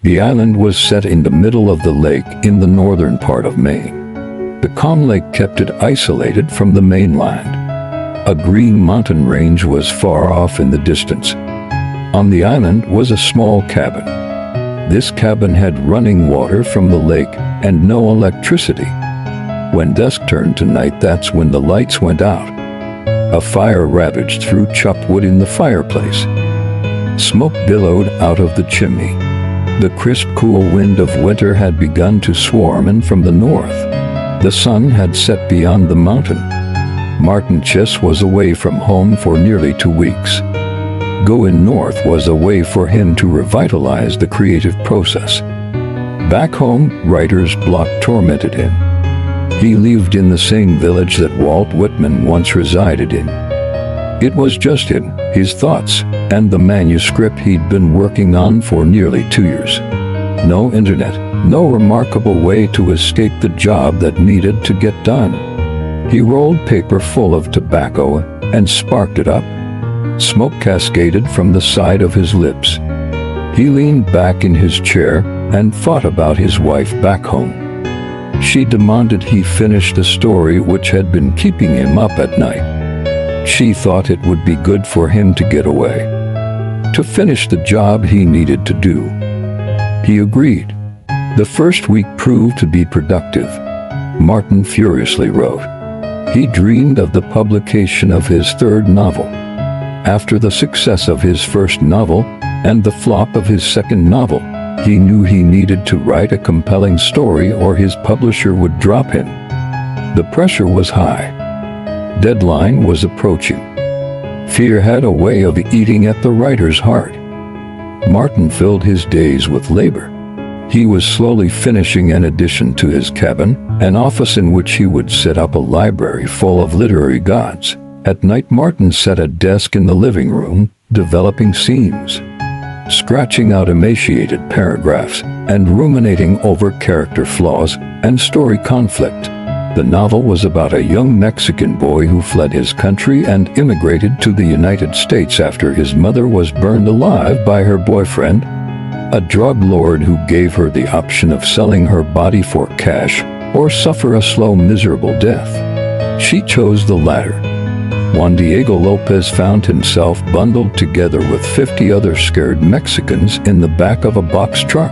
The island was set in the middle of the lake in the northern part of Maine. The calm lake kept it isolated from the mainland. A green mountain range was far off in the distance. On the island was a small cabin. This cabin had running water from the lake and no electricity. When dusk turned to night, that's when the lights went out. A fire ravaged through chopped wood in the fireplace. Smoke billowed out of the chimney. The crisp, cool wind of winter had begun to swarm in from the north. The sun had set beyond the mountain. Martin Chess was away from home for nearly 2 weeks. Going north was a way for him to revitalize the creative process. Back home, writer's block tormented him. He lived in the same village that Walt Whitman once resided in. It was just him, his thoughts, and the manuscript he'd been working on for nearly 2 years. No internet, no remarkable way to escape the job that needed to get done. He rolled paper full of tobacco and sparked it up. Smoke cascaded from the side of his lips. He leaned back in his chair and thought about his wife back home. She demanded he finish the story which had been keeping him up at night. She thought it would be good for him to get away, to finish the job he needed to do. He agreed. The first week proved to be productive. Martin furiously wrote. He dreamed of the publication of his third novel. After the success of his first novel and the flop of his second novel, he knew he needed to write a compelling story or his publisher would drop him. The pressure was high. Deadline was approaching. Fear had a way of eating at the writer's heart. Martin filled his days with labor. He was slowly finishing an addition to his cabin, an office in which he would set up a library full of literary gods. At night, Martin sat at a desk in the living room, developing scenes, scratching out emaciated paragraphs, and ruminating over character flaws and story conflict. The novel was about a young Mexican boy who fled his country and immigrated to the United States after his mother was burned alive by her boyfriend, a drug lord who gave her the option of selling her body for cash or suffer a slow, miserable death. She chose the latter. Juan Diego Lopez found himself bundled together with 50 other scared Mexicans in the back of a box truck,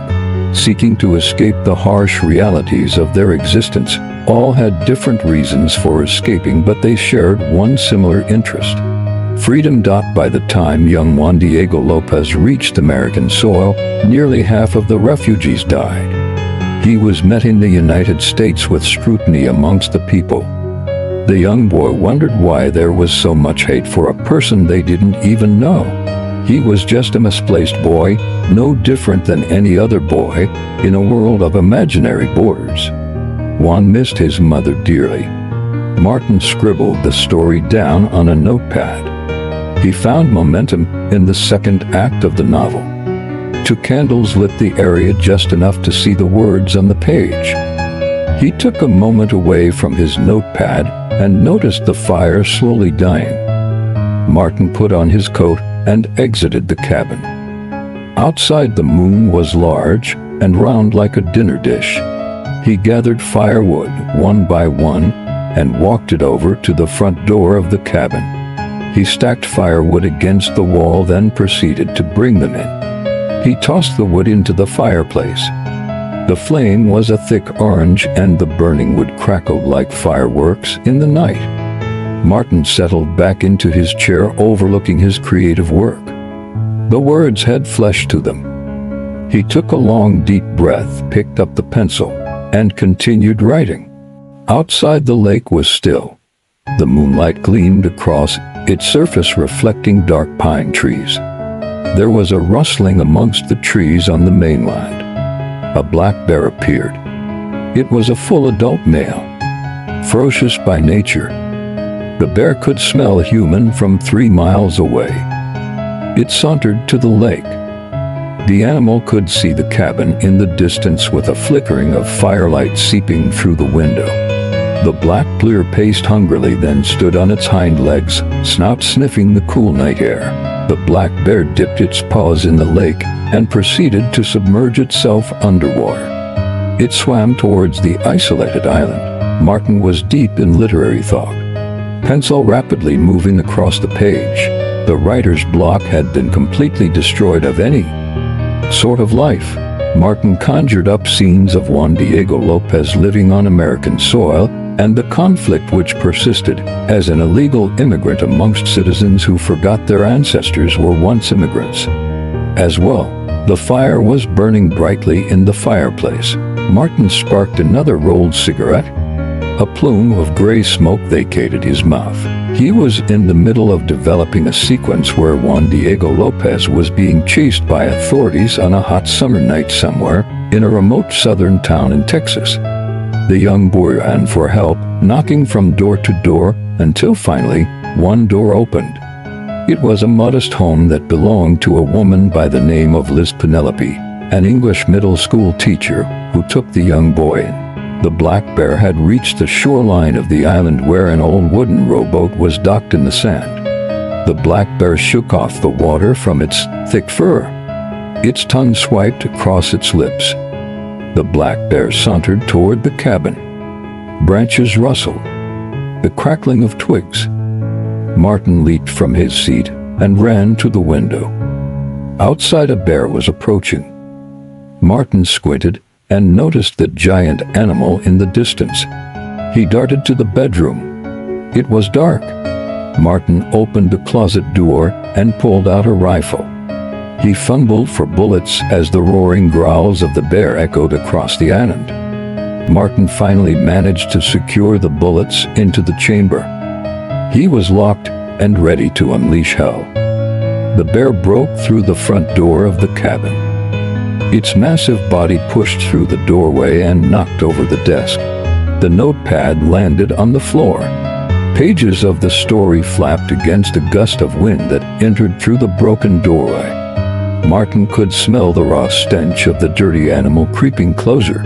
seeking to escape the harsh realities of their existence. All had different reasons for escaping, but they shared one similar interest: freedom. By the time young Juan Diego Lopez reached American soil, nearly half of the refugees died. He was met in the United States with scrutiny amongst the people. The young boy wondered why there was so much hate for a person they didn't even know. He was just a misplaced boy, no different than any other boy, in a world of imaginary borders. Juan missed his mother dearly. Martin scribbled the story down on a notepad. He found momentum in the second act of the novel. 2 candles lit the area just enough to see the words on the page. He took a moment away from his notepad and noticed the fire slowly dying. Martin put on his coat and exited the cabin. Outside, the moon was large and round like a dinner dish. He gathered firewood one by one and walked it over to the front door of the cabin. He stacked firewood against the wall, then proceeded to bring them in. He tossed the wood into the fireplace. The flame was a thick orange, and the burning wood crackled like fireworks in the night. Martin settled back into his chair, overlooking his creative work. The words had flesh to them. He took a long, deep breath, picked up the pencil, and continued writing. Outside, the lake was still. The moonlight gleamed across its surface, reflecting dark pine trees. There was a rustling amongst the trees on the mainland. A black bear appeared. It was a full adult male, ferocious by nature. The bear could smell human from 3 miles away. It sauntered to the lake. The animal could see the cabin in the distance with a flickering of firelight seeping through the window. The black bear paced hungrily, then stood on its hind legs, snout sniffing the cool night air. The black bear dipped its paws in the lake and proceeded to submerge itself underwater. It swam towards the isolated island. Martin was deep in literary thought, pencil rapidly moving across the page. The writer's block had been completely destroyed of any sort of life. Martin conjured up scenes of Juan Diego Lopez living on American soil and the conflict which persisted as an illegal immigrant amongst citizens who forgot their ancestors were once immigrants. As well, the fire was burning brightly in the fireplace. Martin sparked another rolled cigarette. A plume of gray smoke vacated his mouth. He was in the middle of developing a sequence where Juan Diego Lopez was being chased by authorities on a hot summer night somewhere in a remote southern town in Texas. The young boy ran for help, knocking from door to door, until finally, one door opened. It was a modest home that belonged to a woman by the name of Liz Penelope, an English middle school teacher who took the young boy in. The black bear had reached the shoreline of the island where an old wooden rowboat was docked in the sand. The black bear shook off the water from its thick fur. Its tongue swiped across its lips. The black bear sauntered toward the cabin. Branches rustled. The crackling of twigs. Martin leaped from his seat and ran to the window. Outside, a bear was approaching. Martin squinted and noticed the giant animal in the distance. He darted to the bedroom. It was dark. Martin opened the closet door and pulled out a rifle. He fumbled for bullets as the roaring growls of the bear echoed across the island. Martin finally managed to secure the bullets into the chamber. He was locked and ready to unleash hell. The bear broke through the front door of the cabin. Its massive body pushed through the doorway and knocked over the desk. The notepad landed on the floor. Pages of the story flapped against a gust of wind that entered through the broken doorway. Martin could smell the raw stench of the dirty animal creeping closer.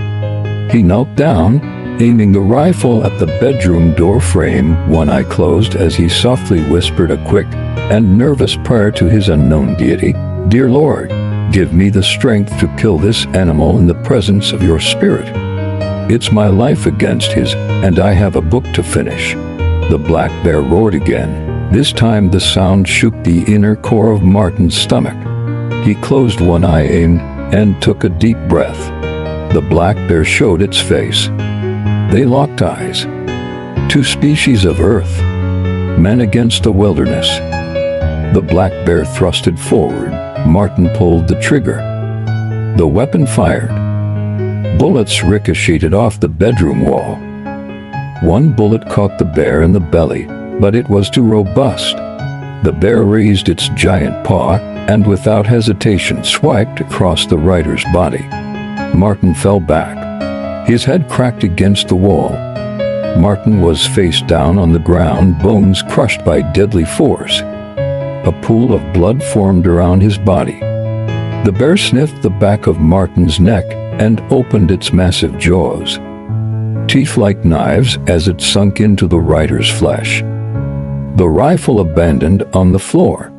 He knelt down, aiming the rifle at the bedroom door frame, one eye closed as he softly whispered a quick and nervous prayer to his unknown deity. "Dear Lord, give me the strength to kill this animal in the presence of your spirit. It's my life against his, and I have a book to finish." The black bear roared again. This time the sound shook the inner core of Martin's stomach. He closed one eye, aimed, and took a deep breath. The black bear showed its face. They locked eyes. Two species of earth, men against the wilderness. The black bear thrusted forward. Martin pulled the trigger. The weapon fired. Bullets ricocheted off the bedroom wall. One bullet caught the bear in the belly, but it was too robust. The bear raised its giant paw and without hesitation swiped across the writer's body. Martin fell back. His head cracked against the wall. Martin was face down on the ground, bones crushed by deadly force. A pool of blood formed around his body. The bear sniffed the back of Martin's neck and opened its massive jaws, teeth like knives as it sunk into the writer's flesh. The rifle abandoned on the floor.